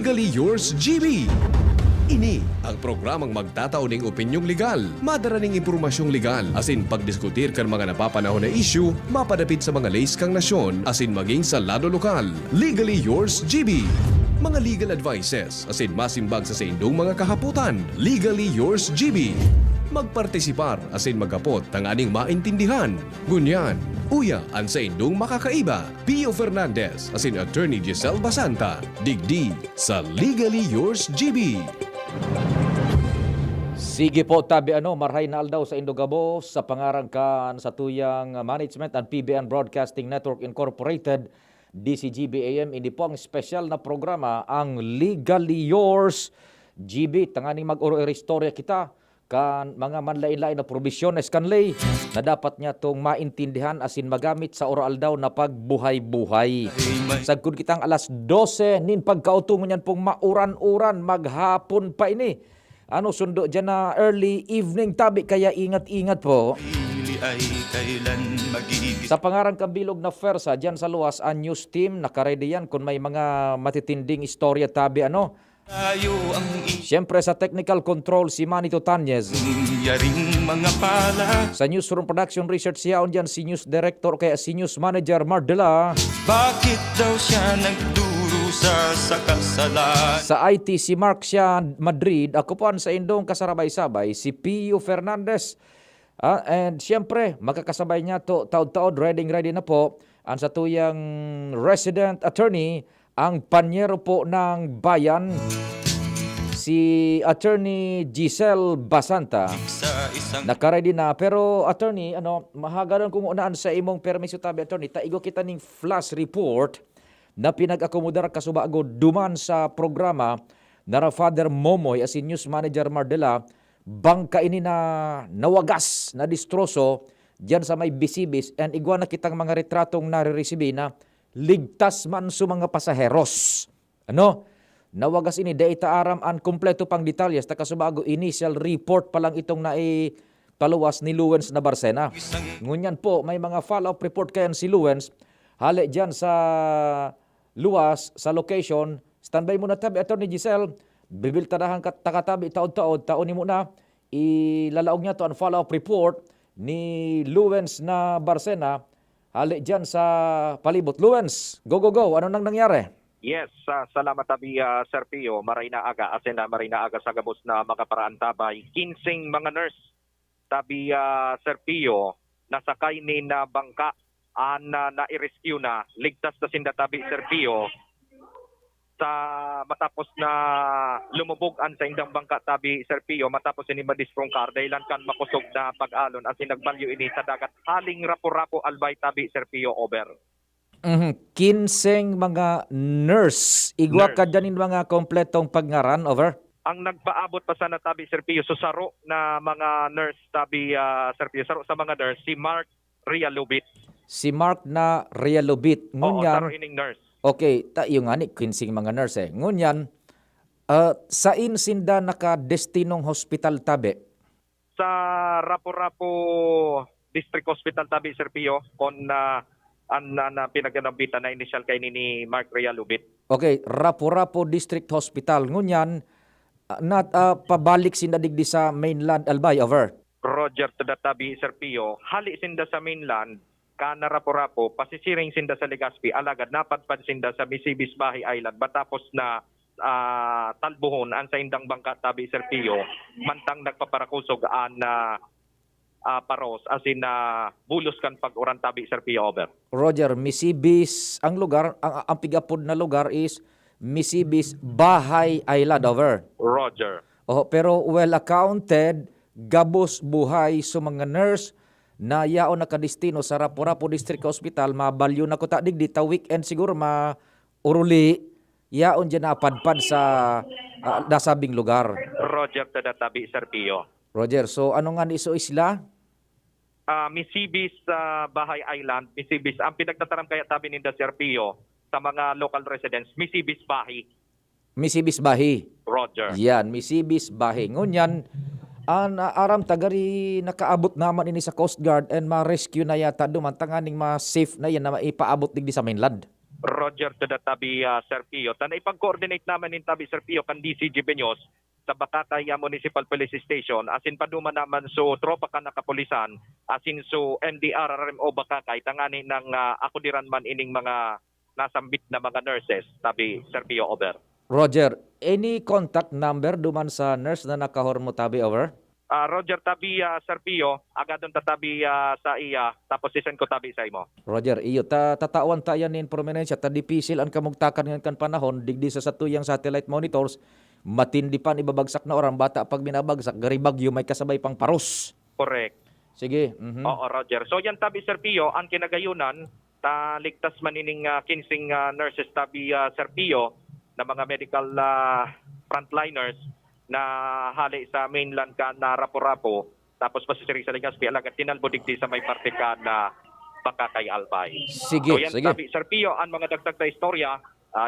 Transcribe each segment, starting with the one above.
Legally Yours GB. Ini ang programang magtataw ng opinyong legal, madaraning impormasyong legal, asin pagdiskutir kan mga napapanahon na issue, mapadapit sa mga lays kang nasyon, asin maging sa lado lokal. Legally Yours GB. Mga legal advices, asin masimbag sa indong mga kahaputan. Legally Yours GB. Magpartisipar asin magapot ang aning maintindihan. Ngunyan, uya ang sa indong makakaiba. Pio Fernandez asin Attorney Giselle Basanta. Digdi sa Legally Yours GB. Sige po tabi marhay na aldaw sa Indogabo sa pangarangkan sa tuyang management and PBN Broadcasting Network Incorporated DCGB-AM. Ini po ang special na programa ang Legally Yours GB. Tanganing mag-uro istorya kita kan mga manlain-lain na probisyones kanlay na dapat niya tong maintindihan asin magamit sa oral daw na pagbuhay-buhay. Sagkod kitang alas 12 nin pagkautungon yan pong mauran-uran maghapon pa ini. Ano sundo dyan na early evening tabi kaya ingat-ingat po. Sa pangarang kabilog na fersa dyan sa luwas ang news team nakaredy yan kung may mga matitinding istorya tabi Siyempre sa technical control si Manito Tanyez. Sa newsroom production research siya dyan si news director kaya si news manager Mardela. Bakit daw siya nagdurusa sa kasalanan? Sa IT si Mark siya Madrid. Ako po sa indong kasarabay-sabay si Pio Fernandez. And siyempre makakasabay niya to taod-taod ready na po ang sa tuyang resident attorney ang panyero po ng bayan, si Attorney Giselle Basanta. Nakaready na. Pero Attorney, mahagaron kung unaan sa imong permiso tabi Attorney, taigo kita ning flash report na pinag-akomodar kasubago duman sa programa na Father Momoy as news manager Mardela, bangka ini na nawagas, na distroso diyan sa may bisibis and igwa na kitang mga retratong nare-resibi na ligtas man sa mga pasaheros. Nawagas ini data aram an kompleto pang detalyes ta kasubago initial report pa lang itong paluwas ni Luwens na Barsena. Ngunyan po may mga follow-up report kayan si Luwens hali diyan sa luwas sa location. Standby muna tabi Attorney Giselle. Bibiltadahan takatabi taod-taod taon ni muna ilalaog niya to ang follow-up report ni Luwens na Barsena. Hali dyan sa palibot. Luwens, go. Ano nang nangyari? Yes, salamat tabi Sir Pio. Maray na aga, maray na aga sa gabos na makaparaan tabay. 15 mga nurse tabi Sir Pio, nasakay ni na bangka na-rescue na. Ligtas na sinda tabi Sir Pio sa matapos na lumubog ang sa indang bangka tabi Sir Pio matapos ini madisprongkar dahilan kan makusog na pag-alon as nagbalyo ini sa dagat haling rapo-rapo albay tabi Sir Pio over. 15 mga nurse igwa ka dyanin mga kompletong pagngaran over. Ang nagpaabot pa sana tabi Sir Pio saro na mga nurse tabi Sir Pio saro sa mga nurse si Mark Rialubit. Si Mark na Rialubit ngunyan. Saro ining nurse. Okay, yung ani 15 mga nurse Ngunyan, sa insinda naka-destinong hospital tabi? Sa Rapo-Rapo District Hospital tabi, Sir Pio, kung na pinaganabitan na initial kay ni Mark Rialubit. Okay, Rapo-Rapo District Hospital. Ngunyan, pabalik sinda digdi sa mainland albay, over? Roger, tabi, Sir Pio, hali sinda sa mainland, kana Rapo-Rapo, pasisiring sinda sa Legazpi, alagad napadpad sinda sa Misibis Bahay Island, matapos na talbuhon ang sa indang bangka tabi Sir Pio, mantang nagpaparakusog ang paros, asin na bulos kan pag-uran tabi Sir Pio over. Roger, Misibis, ang lugar, ang pigapod na lugar is Misibis Bahay Island, over? Roger. Pero well accounted, gabos buhay sa mga nurse, na yaon nakadestino sa Rapo-Rapo District Hospital, mabalyo na ko digdi ta weekend siguro uruli, yaon dyan napadpad sa nasabing lugar. Roger, tabi Sir Pio. Roger, so ano nga iso isla? Misibis Bahay Island, Misibis, ang pinagtataram kaya tabi ni Sir Pio sa mga local residents, Misibis Bahay. Misibis Bahay. Roger. Yan, Misibis Bahay. Ngunyan, aram tagari nakaabot naman ini sa Coast Guard and ma-rescue na yata duman tanganing ma-safe na yan na maipaabot digdi sa mainland. Roger to the tabi Sir Pio. Tan ipag-coordinate naman in tabi Sir Pio kan DCG Benyos sa Bakakay Municipal Police Station asin paduma naman so tropa ka nakapulisan asin so NDR RMO Bakakay tangani ng akudiran man ining mga nasambit na mga nurses tabi Sir Pio over. Roger, any contact number duman sa nurse na nakahormo tabi over? Roger tabi Sir Pio agadon tatabi sa iya tapos sisen ko tabi sa imo. Roger, iyo tatawan tayan ni prominensya ta dipisil ang kamugtakan ngayon kan panahon digdi sa satuyang satellite monitors matindi pan ibabagsak na orang bata pag binabagsak garibagyo may kasabay pang paros. Correct. Sige. Oo, Roger. So yan tabi Sir Pio, ang kinagayunan, ligtas man ining 15 nurses tabi Sir Pio na mga medical frontliners na hali sa mainland ka na Rapo-Rapo tapos pasisiri sa Ligaspi alagat tinalbo digdi sa may parte ka na Bakakay Albay. Sige, So yan sige. tabi Sir Pio, ang mga dagdag na istorya,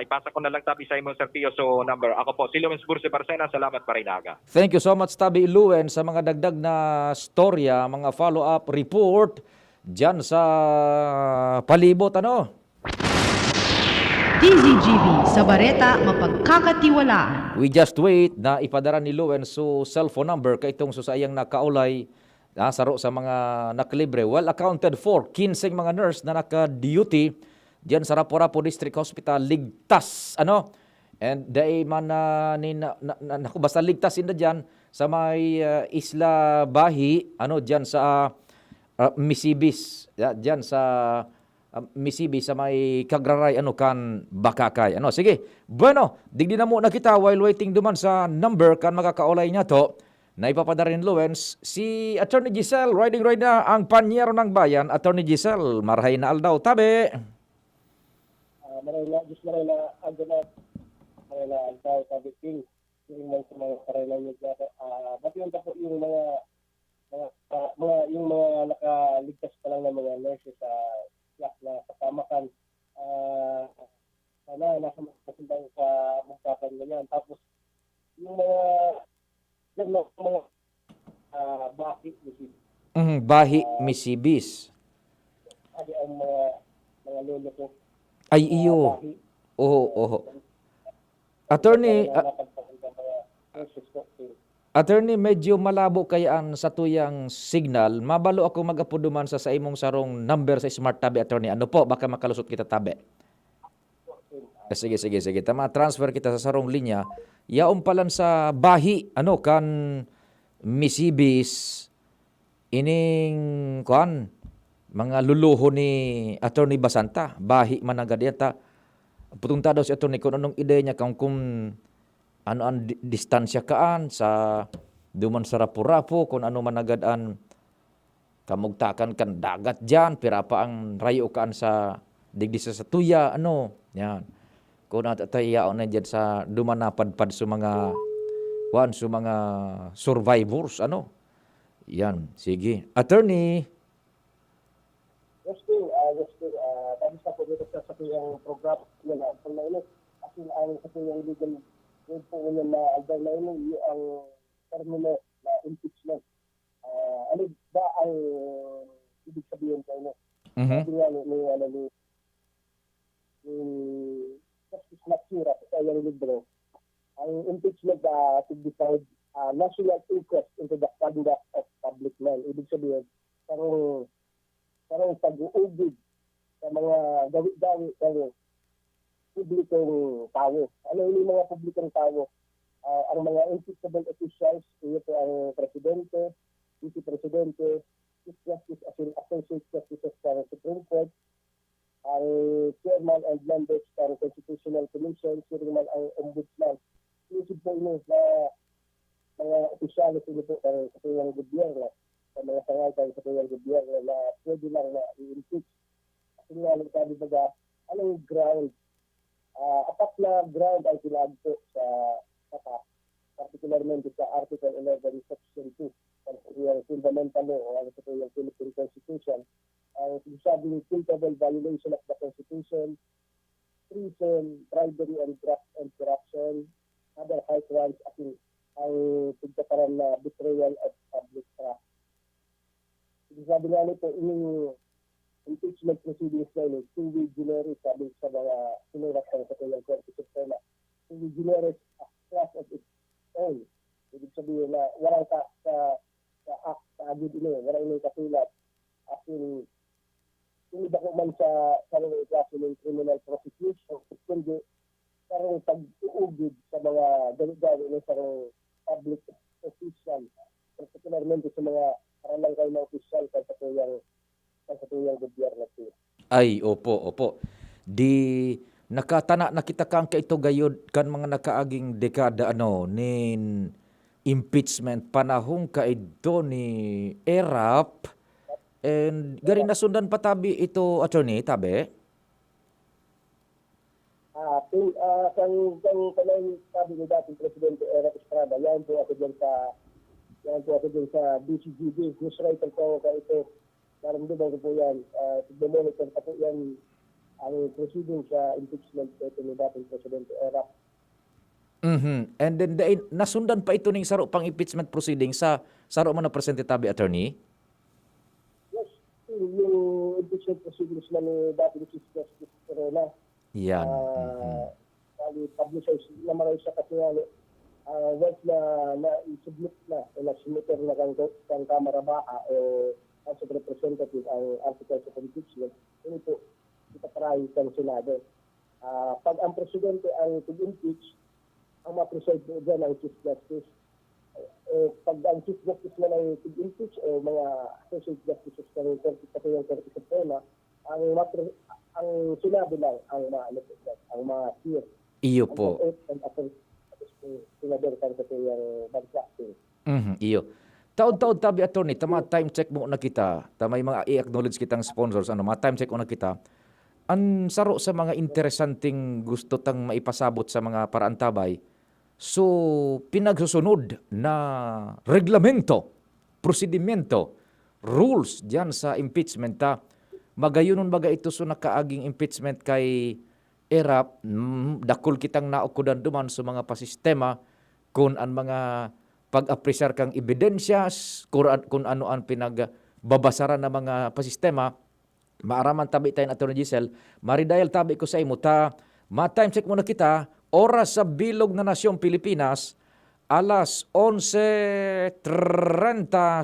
ipasa ko na lang tabi sa imo Sir Pio so number. Ako po, si Luwens Burse Barcena, salamat Marinaga. Thank you so much Tabi Luen sa mga dagdag na storya, mga follow-up report dyan sa palibot ano. DZGB sa Bareta mapagkakatiwalaan. We just wait na ipadara ni Luen so cellphone number kay itong susayang nakaulay saro sa mga nakalibre. Well accounted for, 15 mga nurse na naka-duty diyan sa Rapo-Rapo District Hospital ligtas ano. And dai man naku basta ligtas inda diyan sa may Isla Bahi ano diyan sa Misibis. Diyan sa Misibi sa may Kagraray ano kan Bakakay. Ano sige. Bueno, digdi na muna kita while waiting duman sa number kan makakaulay niya to. Na ipapadara ni Lawrence si Attorney Giselle riding right na ang panyero ng bayan. Attorney Giselle, marahay na aldaw tabi. Marayla Aganat, Marayla Altaw, Tabi King, yung mga Marayla yung batiyon po yung yung mga nakaligtas pa lang ng mga nurses sa yak na kasamakan. Sana nasa masindang sa mugtakan ganyan. Tapos yung mga baki, Bahi Misibis. ay ang mga lolo ko. Ay iyo. Oo. Attorney, Attorney, medyo malabo kayaan sa tuyang signal. Mabalo ako magapuduman sa imong sarong number sa Smart Tabi, Attorney. Ano po? Baka makalusot kita tabi. Sige. Tama, transfer kita sa sarong linya. Yaong palan sa Bahi, ano, kan Misibis, ining, mga luluho ni Attorney Basanta. Bahi managadiata. Putunta daw si Attorney kung anong ideya niya kung ano ang distansya kaan sa duman sa Rapo-Rapo, kung ano managadaan kamugtakan kan dagat dyan, pira pa ang rayo kaan sa digdi sa tuya, ano, yan. Kung natatayaon na dyan sa duman napadpad sa mga survivors, ano. Yan, sige. Attorney. Yes, tapos na po dito sa yung program na ang nainis. Kasi ang sa yung legal yung po na albay na yun, ang termino na impeachment. Ano ba ang ibig sabihin kayo? Sabi nga ni Justice Matsura sa yung libro, ang impeachment to decide national interest into the conduct of public men. Ibig sabihin, parang pag-uubig sa mga gawi-gawi ng publikong tao. Ano yung mga publikong tao? Ang mga impeachable officials, ito ang presidente, vice-presidente, chief justice, associate justices ng Supreme Court, ang chairman and members ng Constitutional Commission, chairman ang ombudsman. Inisip po ino na mga opisyalis ino po ng katuyang gobyerno, sa mga sangay ng katuyang gobyerno na pwede lang na i-impeach. Kasi nga nagsabi baga, anong ground? Apat na ground ang pinagpo sa particularmente sa Article 11, Section 2 ng Fundamental Law o ang Philippine Constitution. Ang sinasabing culpable violation of the Constitution, treason, bribery and graft and corruption, other high crimes aking ang pagkakaroon na betrayal of public trust. Sinasabi nga nito, impeachment proceedings na yun, sui generis, sabi sa mga sinurat ng Katuyang Korte Suprema. Sui generis as class of its own. Ibig sabihin na walang kaagid ino, walang inong kasulat. As in, hindi ba man sa sarong klase ng criminal prosecution, kundi sarong pag-uugid sa mga gawi-gawi ng sarong public official, particularmente sa mga karalangkay na official sa katuyang gobyerno. Ay, opo. Di nakatana nakita kang kaito gayod kan mga nakaaging dekada nin impeachment panahon kaidto ni Erap and gari nasundan patabi ito attorney tabi. Kang kanang sabi ni dating Presidente Erap Estrada, yan po ako dyan sa BCGB, news writer ko ito. Naramdaman ko po yan. Tignomonitor pa po yan ang proceeding sa impeachment ito ni dating Presidente Erap. And then nasundan pa ito ning saro pang impeachment proceeding sa saro man na presente tabi attorney. Yes, yung impeachment proceedings na ni dating Chief Justice Corona. Yan. Publicize na maray siya kasi once na i-submit na o na-submitter na kang Kamara Baha o House of Representative ang articles of impeachment, yun po ipatry ng Senado. Pag ang Presidente ang tig-impeach, ang ma-preside po dyan ang Chief Justice. Pag ang Chief Justice na ay tig-impeach o mga Associate Justices ng Katuyang Korte Suprema, ang sinabi lang ang ma-hear. Iyo po. Senador kan Katuyang bansa. Iyo. Taod-taod tabi attorney, tama time check mo na kita. May mga i-acknowledge kitang sponsors, mga time check mo na kita. Ang saro sa mga interesanting gusto tang maipasabot sa mga paraantabay. So, pinagsusunod na reglamento, prosedimento, rules diyan sa impeachment magayunon baga ito so nakaaging impeachment kay Erap, dakol kitang naukudan duman sa mga pasistema kung ang mga pag-apresar kang ebidensyas, kung ano ang pinagbabasaran ng mga pasistema, maaraman tabi tayo na Atty. Giselle, maridayal tabi ko sa imo, ma-time check muna kita, oras sa bilog na nasyong Pilipinas, alas 11:30,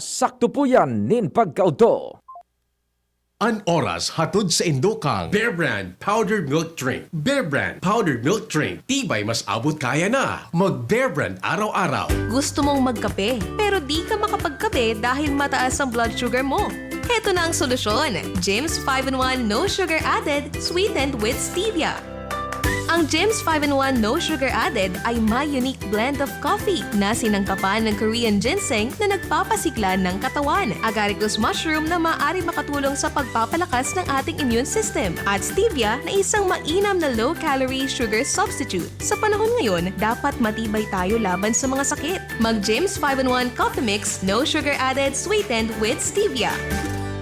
sakto po yan, nin pagkauto. An oras hatod sa Indokang Bear Brand Powdered Milk Drink. Bear Brand Powdered Milk Drink. Tibay mas abot kaya na. Mag Bear Brand araw-araw. Gusto mong magkape, pero di ka makapagkape dahil mataas ang blood sugar mo. Heto na ang solusyon. James 5-in-1 No Sugar Added, sweetened with stevia. Ang James 5-in-1 No Sugar Added ay may unique blend of coffee na sinangkapan ng Korean ginseng na nagpapasigla ng katawan, agaricus mushroom na maaari makatulong sa pagpapalakas ng ating immune system, at stevia na isang mainam na low-calorie sugar substitute. Sa panahon ngayon, dapat matibay tayo laban sa mga sakit. Mag James 5-in-1 Coffee Mix No Sugar Added, sweetened with stevia.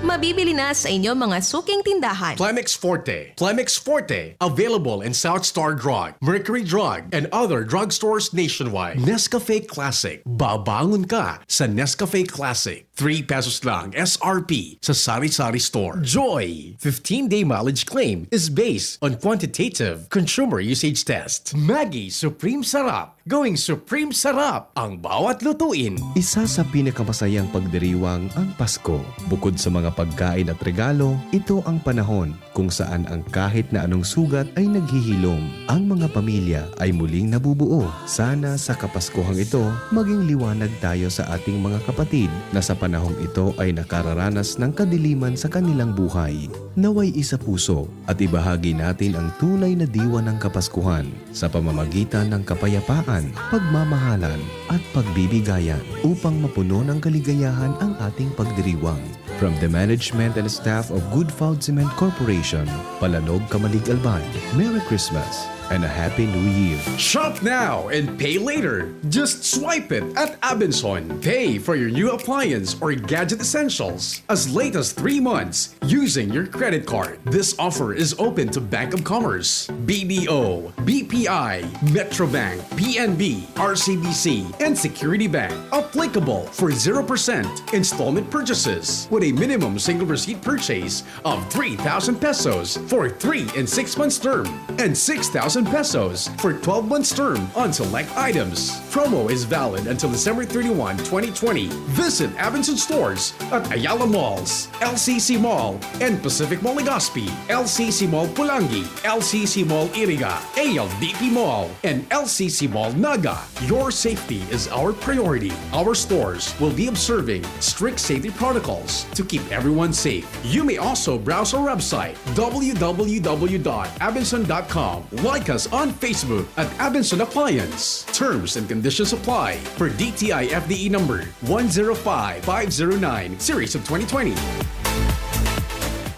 Mabibili na sa inyong mga suking tindahan. Plemix Forte. Plemix Forte. Available in South Star Drug, Mercury Drug, and other drugstores nationwide. Nescafe Classic. Babangon ka sa Nescafe Classic. 3 pesos lang SRP sa Sari-Sari Store. Joy. 15-day mileage claim is based on quantitative consumer usage test. Maggie Supreme Sarap. Going Supreme Sarap ang bawat lutuin. Isa sa pinakamasayang pagdiriwang ang Pasko. Bukod sa mga pagkain at regalo, ito ang panahon kung saan ang kahit na anong sugat ay naghihilom. Ang mga pamilya ay muling nabubuo. Sana sa Kapaskuhang ito, maging liwanag tayo sa ating mga kapatid na sa panahong ito ay nakararanas ng kadiliman sa kanilang buhay. Naway isa puso at ibahagi natin ang tunay na diwa ng Kapaskuhan sa pamamagitan ng kapayapaan, pagmamahalan at pagbibigayan upang mapuno ng kaligayahan ang ating pagdiriwang. From the management and staff of Good Food Cement Corporation, Palanog, Kamalig, Albay, Merry Christmas and a Happy New Year. Shop now and pay later. Just swipe it at Abenson. Pay for your new appliance or gadget essentials as late as 3 months using your credit card. This offer is open to Bank of Commerce, BDO, BPI, Metrobank, PNB, RCBC, and Security Bank. Applicable for 0% installment purchases with a minimum single receipt purchase of 3,000 pesos for 3 and 6 months term and 6,000 pesos for 12 months term on select items. Promo is valid until December 31, 2020. Visit Abenson stores at Ayala Malls, LCC Mall, and Pacific Mall Legazpi, LCC Mall Pulangi, LCC Mall Iriga, ALDP Mall, and LCC Mall Naga. Your safety is our priority. Our stores will be observing strict safety protocols to keep everyone safe. You may also browse our website www.abenson.com. Like us on Facebook at Abenson Appliance. Terms and conditions apply for DTI FDE number 105509 series of 2020.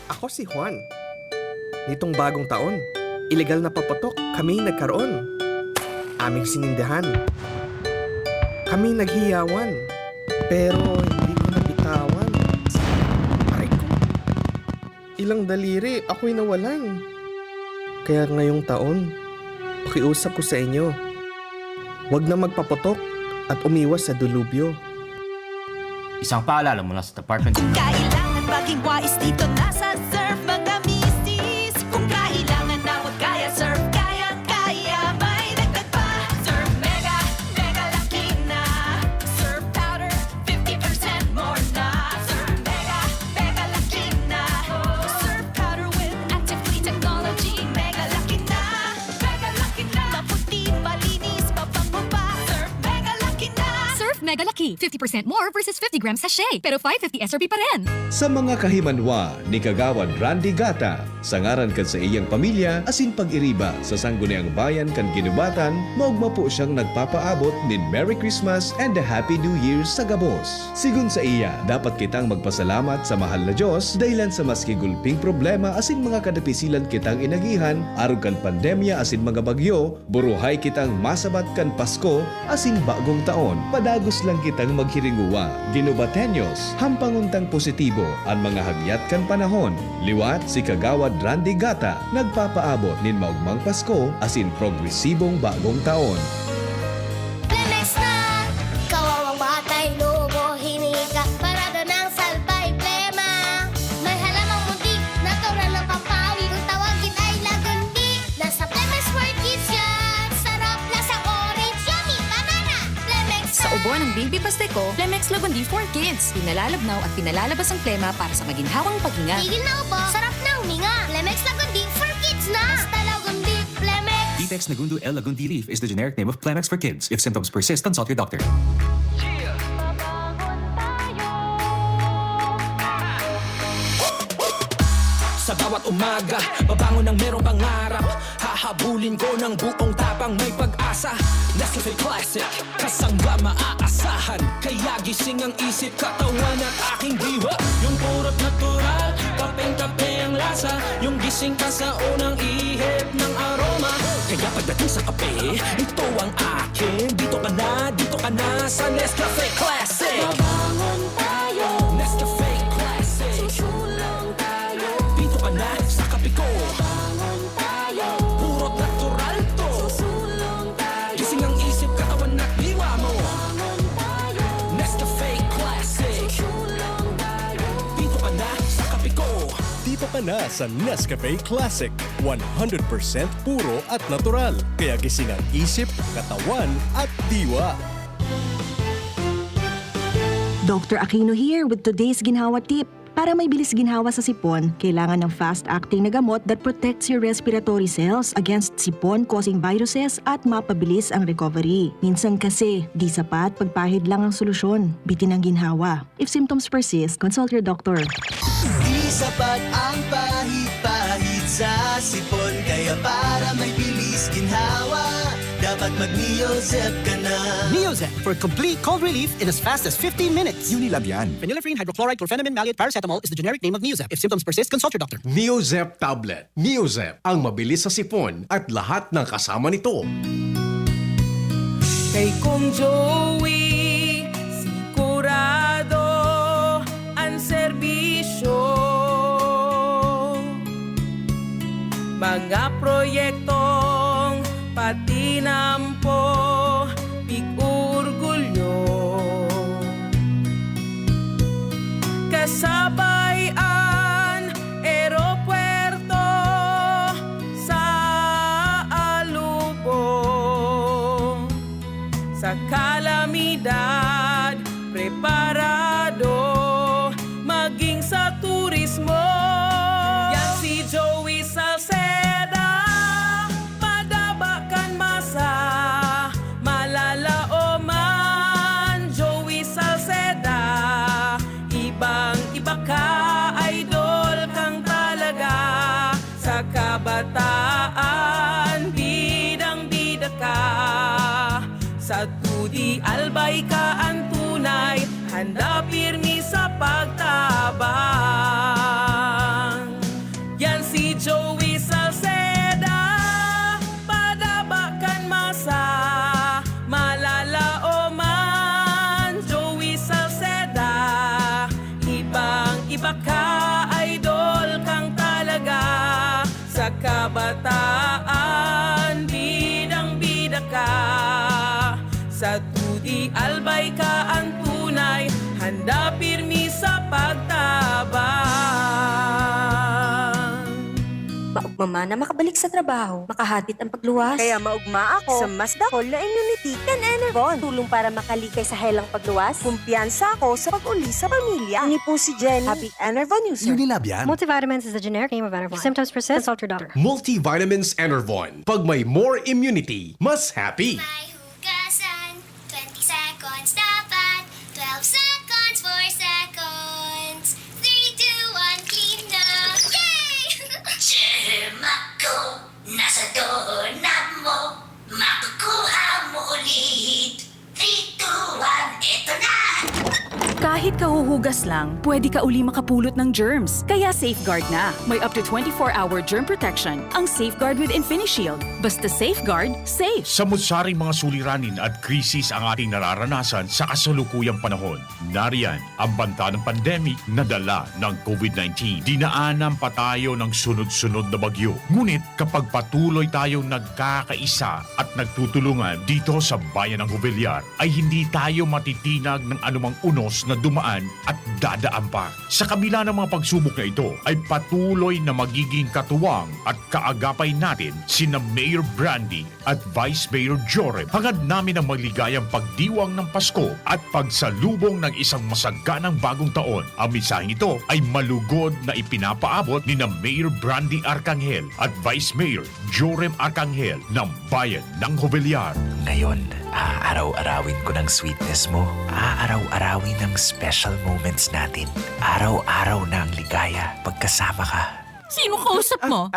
Ako si Juan. Nitong bagong taon, ilegal na papatok kami nagkaroon. Aming sinindahan. Kami naghiyawan. Pero hindi ko nabitawan. Aray ko. Ilang daliri ako'y nawalan. Kaya ngayong taon, pakiusap ko sa inyo. Huwag na magpapatok at umiwas sa dulubyo. Isang paalala mula sa Department Kailangan maging wais dito na sa surf mga misis. Kung kailangan na wag kaya surf, kaya may dagdag pa. Surf Mega, Mega laki na. Surf powder, 50% more na. Surf Mega, Mega laki na. Surf powder with active clean technology. Mega laki na, Mega laki na. Maputi, malinis, mabango pa. Surf Mega laki na. Surf Mega Lucky, 50% more versus 50 grams sachet, pero 550 SRP pa rin. Sa mga kahimanwa ni Kagawad Randy Gata, sangaran kan sa iyang pamilya, asin pag-iriba sa sangguniang bayan kan Ginubatan, maugma po siyang nagpapaabot nin Merry Christmas and a Happy New Year sa Gabos. Sigun sa iya, dapat kitang magpasalamat sa mahal na Diyos dahilan sa maski gulping problema asin mga kadapisilan kitang inagihan, arog kan pandemya asin mga bagyo, buruhay kitang masabat kan Pasko asin bagong taon, padagos lang kitang maghiringuwa. Ginubatenyos, hampanguntang positibo ang mga hagyat kan panahon. Liwat si Kagawad Randy Gata, nagpapaabot nin maugmang Pasko asin progresibong bagong taon. Plemex na! Kawawang batay, lobo, hinika, parada ng salbay, plema. May halamang muntik, natural ng papawi, kung tawagin ay lagundi. Nasa Plemex for Kids yan, sarap, lasang orange, yummy, banana. Plemex na! Sa ubo ng Baby Pasteco, Plemex Lagundi for Kids. Pinalalabnaw at pinalalabas ang plema para sa maginhawang paghinga. Tigil na ubo, sarap na huminga. Plemex Lagundi for Kids na! Basta Lagundi, Plemex. Detex Nagundu L. Lagundi Leaf is the generic name of Plemex for kids. If symptoms persist, consult your doctor. Sa bawat umaga, babangon ng merong pangarap. Hahabulin ko ng buong tapang may pag-asa. Nescafe Classic, kasangga maaasahan. Kaya gising ang isip, katawan at aking diwa. Yung purot natural, kapeng-kape ang lasa. Yung gising ka sa unang ihip ng aroma. Kaya pagdating sa kape, ito ang akin. Dito ka na sa Nescafe Classic. Babangon tayo, Nescafe Classic. Susulong tayo, dito ka na sa kape ko. Babangon tayo, purot natural to. Susulong tayo, gising ang isip, katawan at diwa mo. Babangon tayo, Nescafe Classic. Susulong tayo, dito ka na sa kape ko. Dito ka na sa Nescafe Classic. 100% puro at natural. Kaya gising ang isip, katawan at diwa. Dr. Aquino here with today's ginhawa tip. Para may bilis ginhawa sa sipon, kailangan ng fast-acting na gamot that protects your respiratory cells against sipon-causing viruses at mapabilis ang recovery. Minsan kasi, di sapat pagpahid lang ang solusyon. Bitin ang ginhawa. If symptoms persist, consult your doctor. Di sapat ang pahit-pahit sa sipon. Kaya para may bilis ginhawa, dapat at mag-Neozep ka na. Neozep for complete cold relief in as fast as 15 minutes. Unilab yan. Phenylephrine, hydrochloride, chlorphenamine, maleate, paracetamol is the generic name of Neozep. If symptoms persist, consult your doctor. Neozep tablet. Neozep, ang mabilis sa sipon at lahat ng kasama nito. Kay Kong Joey, sigurado ang serbisyo. Mga proyektong patinampo, pig-urgulyo. Kasabayan, aeropuerto sa alubong. Sa kalamidad, preparado, maging sa turismo. Yan si Joey Salceda, padabakan masa, malalao man. Joey Salceda, ibang-iba ka, idol kang talaga. Sa kabataan, bidang-bida ka. Sa tudi albay ka ang tunay, handa pirmi sa pagtabang. Yan si Joey Salceda, padabakan masa, malalao man. Joey Salceda, ibang-iba ka, idol kang talaga. Sa kabataan, bidang-bida ka. Sa tudi albay ka ang tunay, handa pirmi sa pagtabang. Maugma na makabalik sa trabaho, makahatid ang pagluwas. Kaya maugma ako sa mas dakol na immunity kan Enervon. Tulong para makalikay sa helang pagluwas. Kumpiyansa ako sa pag-uli sa pamilya. Ni po si Jenny, happy Enervon user. Unilab yan. Multivitamins is the generic name of Enervon. If symptoms persist, consult your doctor. Multivitamins Enervon. Pag may more immunity, mas happy. Hugasan, 20 seconds dapat, 12 seconds, 4 seconds, 3, 2, 1, clean na! Yay! Ako, nasa doorknob mo, makukuha mo ulit. 3, 2, 1, eto na! Kahit kahuhugas lang, pwede ka uli makapulot ng germs. Kaya Safeguard na. May up to 24-hour germ protection ang Safeguard with InfiniShield. Basta Safeguard, safe. Samut-saring mga suliranin at krisis ang ating nararanasan sa kasalukuyang panahon. Nariyan ang banta ng pandemic na dala ng COVID-19. Dinaanan pa tayo ng sunod-sunod na bagyo. Ngunit kapag patuloy tayong nagkakaisa at nagtutulungan dito sa bayan ng Jubillar, ay hindi tayo matitinag ng anumang unos na dumaan at dadaan pa. Sa kabila ng mga pagsubok na ito, ay patuloy na magiging katuwang at kaagapay natin sina Mayor Brandy at Vice Mayor Jorem. Hangad namin ang maligayang pagdiwang ng Pasko at pagsalubong ng isang masaganang bagong taon. Ang mensaheng ito ay malugod na ipinapaabot ni na Mayor Brandy Arcangel at Vice Mayor Jorem Arcangel ng bayan ng Jubillar. Ngayon, aaraw-arawin ko ng sweetness mo. Aaraw-arawin ng special moments natin. Araw-araw na ang ligaya pagkasama ka. Sino kausap mo?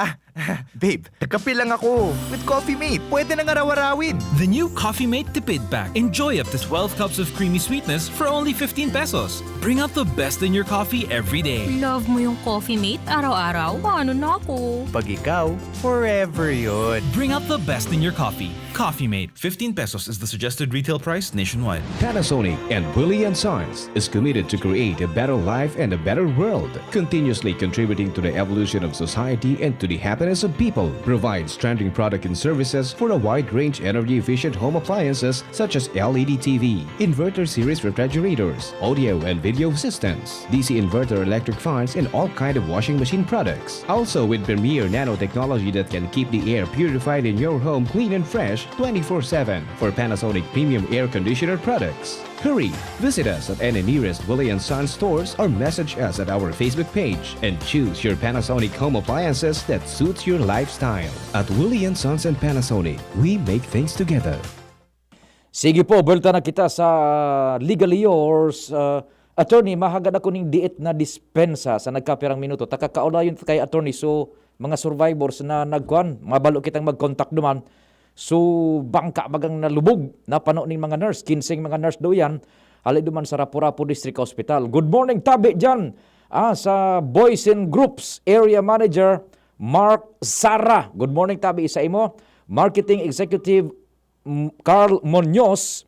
Babe, nagkape lang ako. With Coffee Mate, pwede nang araw-arawin. The new Coffee Mate Tipid Pack. Enjoy up to 12 cups of creamy sweetness for only 15 pesos. Bring out the best in your coffee every day. Love mo yung Coffee Mate araw-araw? Paano na ako? Pag ikaw, forever yun. Bring out the best in your coffee. Coffee Mate. 15 pesos is the suggested retail price nationwide. Panasonic and Willie & Sons is committed to create a better life and a better world, continuously contributing to the evolution of society and to the happiness of people. Provides trending product and services for a wide range energy-efficient home appliances such as LED TV, inverter series refrigerators, audio and video systems, DC inverter electric fans, and all kind of washing machine products. Also with premier nanotechnology that can keep the air purified in your home clean and fresh 24/7 for Panasonic premium air conditioner products. Hurry! Visit us at any nearest Willie & Sons stores or message us at our Facebook page and choose your Panasonic home appliances that suits your lifestyle. At Willie & Sons and Panasonic, we make things together. Sige po, balita na kita sa Legally Yours. Attorney, mahagad ako ning diet na dispensa sa nagkapirang minuto. Takakaulayon kay attorney, so mga survivors na nagkuhan, mabalo kitang mag-contact duman. So bangka bagang nalubog na pano ning mga nurse, 15 mga nurse do yan. Halid duman sa Rapu-Rapu District Hospital. Good morning tabi dyan sa Boys and Groups Area Manager Mark Sara. Good morning tabi sa imo. Marketing Executive Carl Munoz,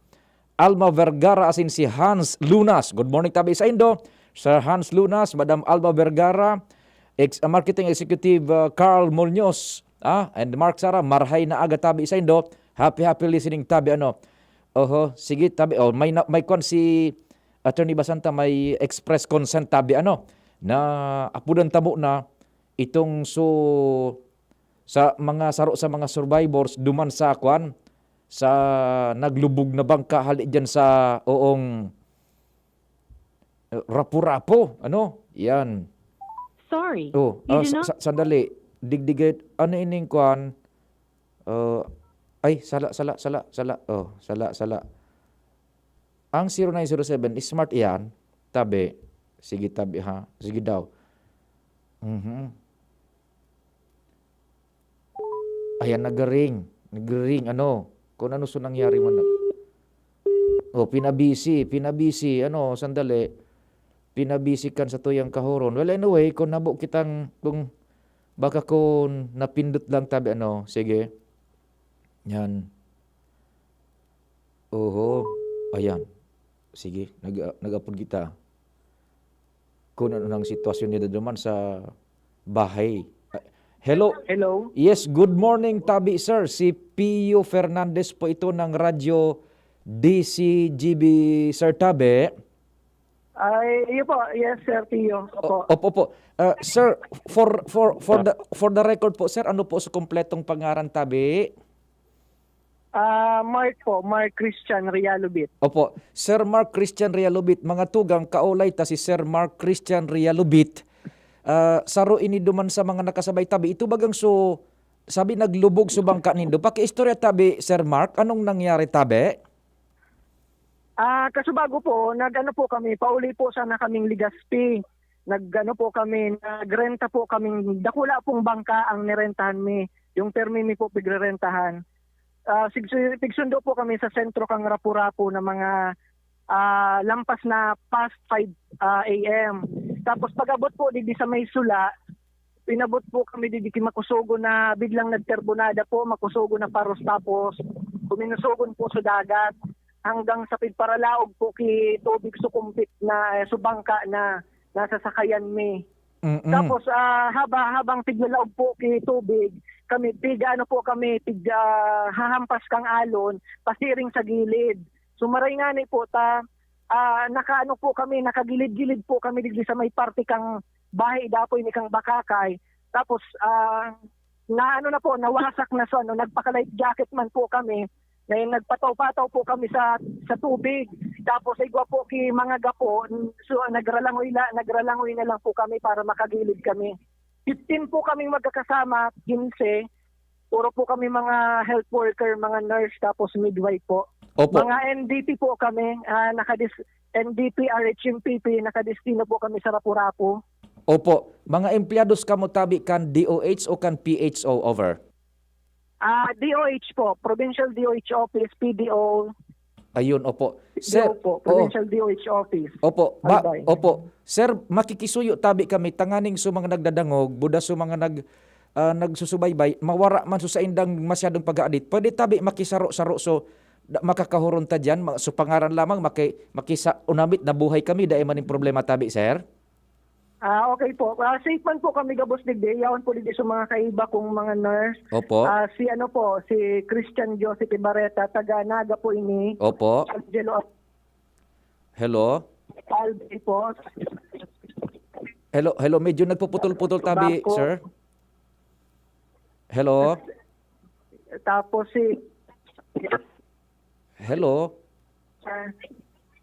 Alma Vergara asin si Hans Lunas. Good morning tabi sa Indo. Sir Hans Lunas, Madam Alma Vergara, Marketing Executive Carl Munoz, and Mark Sara, marhay na aga tabi sa Indo. Happy listening tabi ano. Oho, sige tabi. Oh, may kon si Attorney Basanta may express consent tabi ano na apudan tamo na itong sa mga survivors duman sa kwan sa naglubog na bangka hali diyan sa Rapu-Rapu ano yan. Sorry. Sandali digdigit ano ining kwan sala. Sala. Ang 0907 smart yan. Tabi. Sige tabi ha. Sige daw. Ayan, nagaring ano. Kung ano nangyari man. Pinabisi. Ano, sandali. Pinabisi kan sa tuyang kahuron. Well, anyway, kung nabo kitang, kung baka kung napindot lang tabi ano. Sige. Yan. Ayan. Sige, nag-upload kita. Kung ano ng sitwasyon nila naman sa bahay. Hello? Yes, good morning tabi sir. Si Pio Fernandez po ito ng Radyo DCGB Sir Tabi. Iyo po. Yes, Sir Pio. Opo. Sir, for the record po sir, ano po sa kompletong pangaran tabi? Mark Christian Realubit. Opo, Sir Mark Christian Realubit, mga tugang kaulay ta si Sir Mark Christian Realubit. Saro ini duman sa mga nakasabay tabi. Ito bagang sabi naglubog sa bangka nindo. Paki-istorya tabi, Sir Mark, anong nangyari tabi? Kasubago po, nag-ano po kami, pauli po sana kaming Ligaspi. Nag-ano po kami, nagrenta po kaming, dakula pong bangka ang nirentahan mi. Yung termini po pigrerentahan. Pigsundo po kami sa sentro kang Rapu-Rapu na mga lampas na past 5 a.m. Tapos pag-abot po di sa may sula, pinabot po kami di Makusugo na biglang nagterbonada po, Makusugo na paros tapos kuminusugon po sa dagat hanggang sa Pigparalaog po ki tubig sukumpit na subangka na nasa sakayan mi. Tapos habang tiglalaog po ki tubig, kami hahampas kang alon, pasiring sa gilid. Sumaray nga ni po nakagilid-gilid po kami digdi sa may parte kang bahay dapoy ni kang Bakakay. Tapos nawasak na nagpaka-life jacket man po kami. Ngayon nagpataw-pataw po kami sa tubig. Tapos igwa po ki mga gapo, so nagralangoy na lang po kami para makagilid kami. 15 po kaming magkakasama, 15. Puro po kami mga health worker, mga nurse, tapos midwife po. Opo. Mga NDP po kami, NDP, RHMPP, nakadestino po kami sa Rapu-Rapu. Opo. Mga empleados kamo tabi kan DOH o kan PHO over? DOH po, Provincial DOH Office, PDO. Ayun, opo. Sir, Provincial DOH Office. Opo. Opo. Sir, makikisuyo tabi kami tanganing sa mga nagdadangog, buda sa mga nagsusubaybay, mawara man sa indang masyadong pag-aadit. Pwede tabi makisaro-saro so makakahuron ta dyan. So pangaran lamang unamit na buhay kami dahil maning problema tabi, sir. Okay po. Safe man po kami gabos digdi. Yawan po digdi sa mga kaiba kong mga nurse. Opo. Si Christian Joseph Ibarreta, taga Naga po ini. Opo. Angelo. Hello. Albi po. Hello. Medyo nagpuputol-putol tabi, Bako. sir. Hello. Tapos Hello.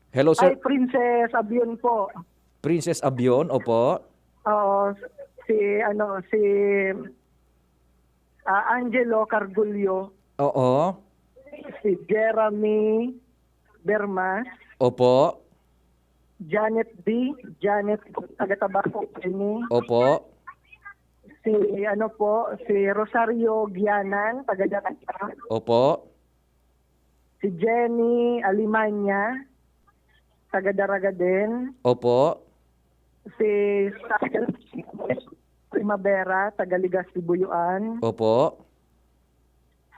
Hello, sir. Princess Abion po. Princess Abion, opo. Oo, si Angelo Cargulio. Oo. Si Jeremy Bermas. Opo. Janet Tagatabako ini. Opo. si si Rosario Gianan, taga Jakarta. Opo. Si Jenny Alimanya, taga Daraga din. Opo. Si Sasha Primavera, taga Legazpi Buyuan. Opo.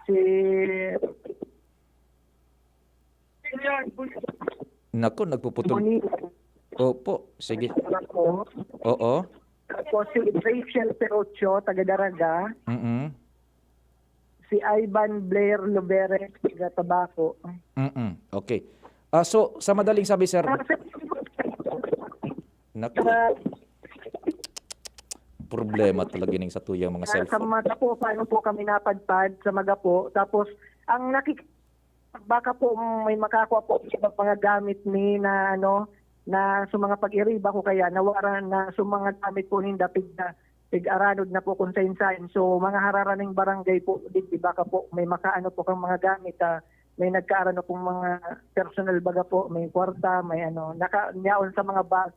Si Nako, nagpuputol. Bonita Opo, sige. ako. Oo. Tapos si Rachel Perocho, taga Daraga. Mm-mm. Si Ivan Blair Loberes, taga Tabaco. Mm-mm. Okay. So, sa madaling sabi, sir, nako, problema talaga ning sa tuyang mga Sa cellphone. mata po, paano po kami napadpad sa maga po. Tapos, ang baka po may makakuha po sa mga gamit ni na na sa mga pag-iriba ko kaya nawaran na sa mga gamit po ninda pig-aranod na po kung sain-sain. So, mga hararaning barangay po, di baka po may makaano po kang mga gamit. May nagkaarano pong mga personal baga po, may kwarta, may naka-niyaon sa mga bag.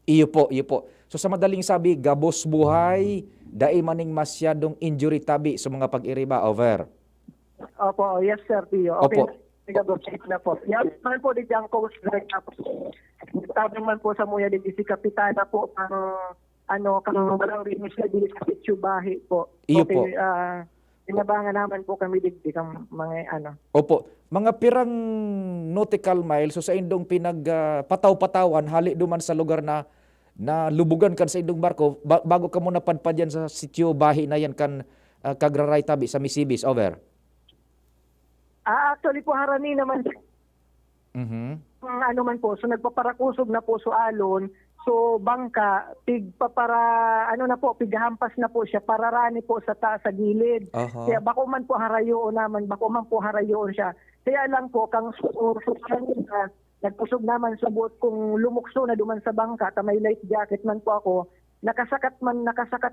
Iyo po, iyo po. So sa madaling sabi, gabos buhay, dai maning masyadong injury tabi sa mga pag-iriba. Over. Opo, yes sir, Tio. Okay. Opo. Safe na po. Yan naman po di diyang coast guard na po. Tawag naman po sa muya di si Kapitana po kang walang rinis na dili sa Chubahi po. Iyo okay, po. Inabangan naman po kami digdi kang mga Opo. Mga pirang nautical miles, so sa indong pataw-patawan, hali duman sa lugar na lubugan kan sa indong barko, bago ka muna padpad yan sa sitio bahi na yan kan kagraray tabi sa Misibis. Over. Actually po harani naman Mhm. man po, so nagpaparakusob na po so alon, so bangka, pighampas na po siya, pararani po sa taas sa gilid. Aha. Kaya bako man po harayoon siya. Kaya lang po, kang nagpusog naman sa buot kung lumukso na duman sa bangka, ta may light jacket man po ako, nakasakat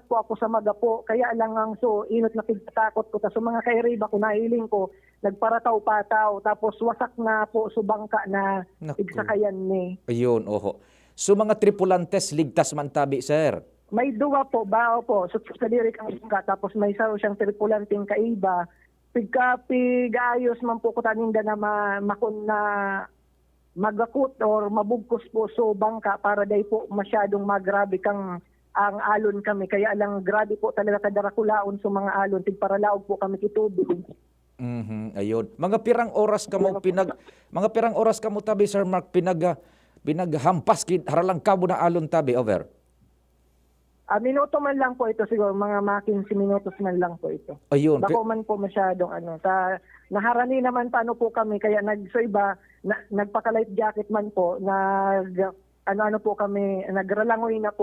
po ako sa maga po, kaya lang ang inot na pigtatakot ko, ta so mga kairiba ko, nailing ko, nagparataw-pataw, tapos wasak na po sa bangka na Naku. igsakayan ni. Ayun, oho. So mga tripulantes, ligtas man tabi, sir. May duwa po, bao po, so sa lirik ang bangka, tapos may saro siyang tripulanting kaiba, pigayos man po ko taninda na makon na magakot or mabugkos po so bangka para day po masyadong magrabe kang ang alon kami. Kaya lang grabe po talaga kadarakulaon sa mga alon. Tigparalaog po kami kitubig. Mhm, ayun. Mga pirang oras ka mo tabi, Sir Mark, pinaghampas haralang kabo na alon tabi. Over. Minuto man lang po ito siguro, mga 15 minutos man lang po ito. Ayun. Bako man po masyadong naharani naman paano po kami, kaya nagpaka-life jacket man po, po kami, nagralangoy na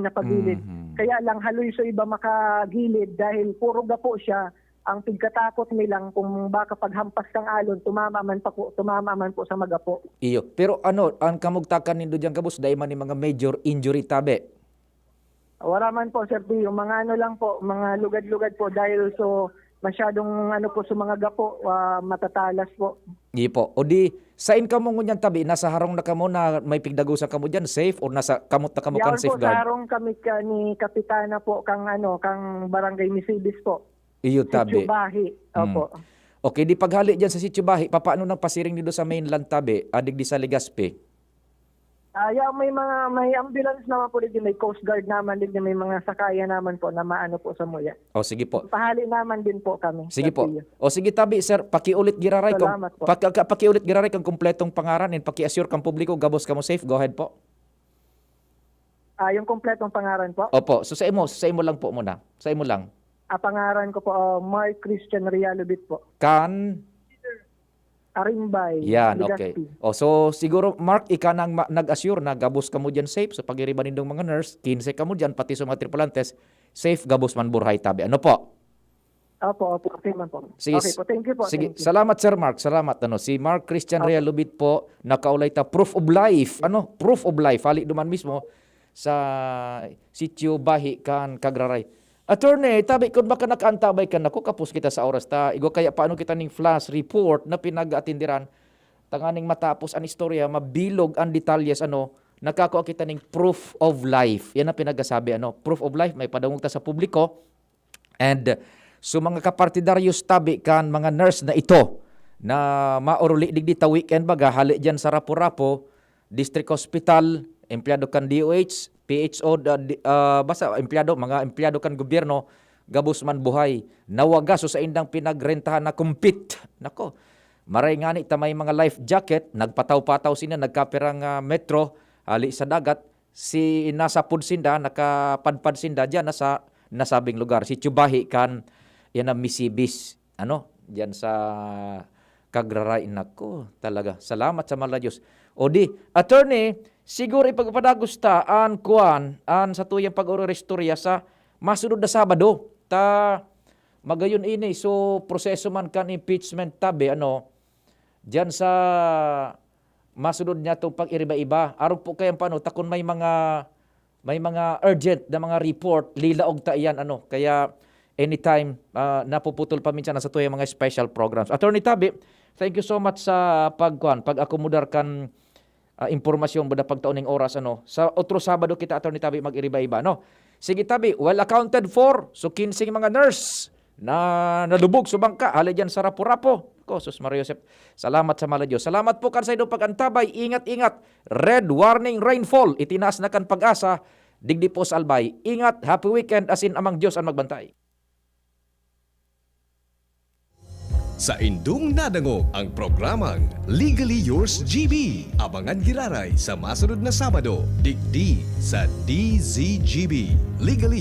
pagilid. Kaya lang haloy so iba makagilid dahil puro ga po siya, ang pigkatakot nilang kung baka paghampas kang alon, tumama man po sa maga po. Iyo. Pero ang kamugtakan nindo diyan kabus, dahil man ni mga major injury tabi. Wala man po, Sir Pio. Mga lang po, mga lugad-lugad po dahil masyadong po sa mga gapo, matatalas po. Di po. O di, sain ka mo ngunyan tabi, nasa harong na kamo na may pigdagusan kamo dyan, safe, or nasa kamot na kamo kan Yaon po, safeguard? sa harong kami ni Kapitana po, kang Barangay Misibis po. Iyo tabi. Chubahi. Opo. Okay, di paghali dyan sa sitio bahi, papaano nang pasiring dito sa mainland tabi, adig di sa Legazpi? May ambulance naman po din, may Coast Guard naman din, may mga sakaya naman po na maano po sa muya. O sige po. Pahali naman din po kami. Sige po. O sige tabi, sir, pakiulit giraray kung Salamat po. pakiulit giraray kung kumpletong pangaran and paki-assure kang publiko gabos kamo safe. Go ahead po. Yung kompletong pangaran po. Opo. So sa imo lang po muna. Sa imo lang. Pangaran ko po, Mark Christian Realubit po. Kan Arimbay. yan, Legazpi. okay. O so siguro Mark ika nang nag-assure na gabos kamo diyan safe sa pagiriban nindong mga nurse, 15 kamo diyan pati sa mga tripulantes, safe gabos man burhay tabi. Ano po? Opo, okay man po. Sige, Okay po, thank you po. Sige, thank you. salamat Sir Mark. Salamat si Mark Christian Realubit po, nakaulay ta proof of life. Proof of life hali duman mismo sa sitio bahi kan Kagraray. Attorney, tabi kun baka nakaantabay ka nako kapos kita sa oras ta. Igo kaya paano kita ning flash report na pinag-atindiran tanganing matapos ang istorya, mabilog ang detalyes nakakuha kita ning proof of life. Yan ang pinagasabi, proof of life, may padungog ta sa publiko. And so mga kapartidaryos tabi kan mga nurse na ito, na mauruli digdi ta weekend baga, hali dyan sa Rapu-Rapu, District Hospital, empleyado kan DOH, PHO, basta mga empleyado kan gobyerno, gabos man buhay. Nawaga so sa indang pinagrentahan na compete. Nako, maray nga ni tamay mga life jacket, nagpataw-pataw sina, nagkapirang metro, hali sa dagat, si nasa pud sinda, nakapadpad sinda dyan nasa nasabing lugar. Si Chubahi kan, yan ang misibis, dyan sa Kagraray. Nako, talaga. Salamat sa mala Diyos. O di, attorney, siguro ipagpadagusta an sa tuyang pag-orestorya sa masunod na Sabado. Magayon ini, so proseso man kan impeachment tabi, dyan sa masunod niya itong pag-iriba-iba. Araw po kayang paano, takon may mga urgent na mga report, lilaog ta iyan, kaya anytime napuputol pa minsan sa tuyang mga special programs. Attorney Tabi, thank you so much sa pag-akomodar kan impormasyon bada pagtauning oras sa otro Sabado kita Attorney Tabi mag-iriba-iba Sige Tabi, well accounted for. So 15 mga nurse na nalubog sa bangka hali dyan sa Rapu-Rapu. Sus Mario Josep, salamat sa mala Diyos. Salamat po kan sa idong pag-antabay. Ingat-ingat. Red warning rainfall. Itinaas na kan pag-asa. Digdi po sa Albay. Ingat, happy weekend asin amang Diyos ang magbantay. Sa indung nadangog ang programang Legally Yours GB. Abangan giraray sa masunod na Sabado. Digdi sa DZGB. Legally